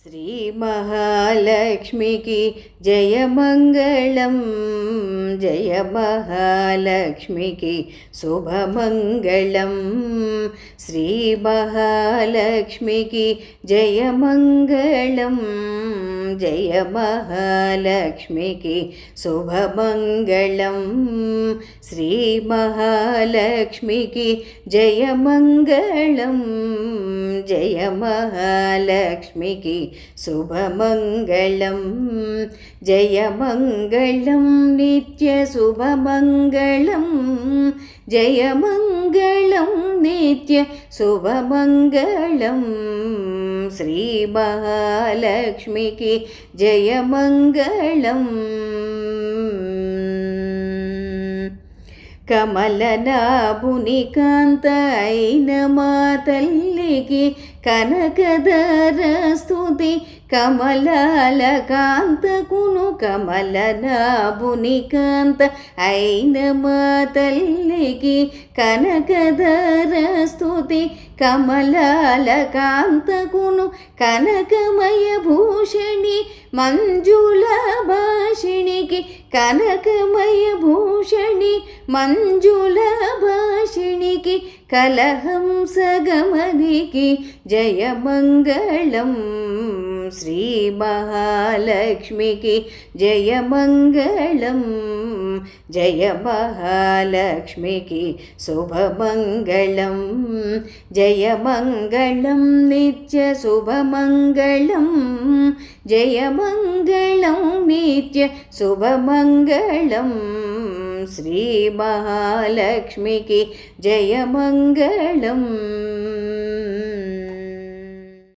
శ్రీ మహాలక్ష్మికి జయమంగళం, జయ మహాలక్ష్మికి శుభమంగళం. శ్రీ మహాలక్ష్మికి జయమంగళం, జయ మహాలక్ష్మికి శుభమంగళం. శ్రీ మహాలక్ష్మికి జయమంగళం, జయ మహాలక్ష్మికి శుభమంగళం. జయమంగళం నిత్య శుభమంగళం, జయమంగళం నిత్య శుభమంగళం. శ్రీ మహాలక్ష్మికి జయమంగళం. కమలనాభుని కాంత అయిన మా తల్లికి కనకధర స్తుతి. కమలాల కాంతకును కమలనాభుని కాంత అయిన మా తల్లికి కనకధర స్తుతి. కమలాల కాంతకును కనకమయ భూషణి మంజుల భాషిణికి. కనకమయ భూషణి మంజుల భాషిణికి కలహంస గమనికి జయమంగళం. శ్రీ మహాలక్ష్మికి జయమంగళం, జయ మహాలక్ష్మికి శుభమంగళం. జయమంగళం నిత్య శుభమంగళం, జయమంగళం నిత్య శుభమంగళం. శ్రీ మహాలక్ష్మికి జయమంగళం.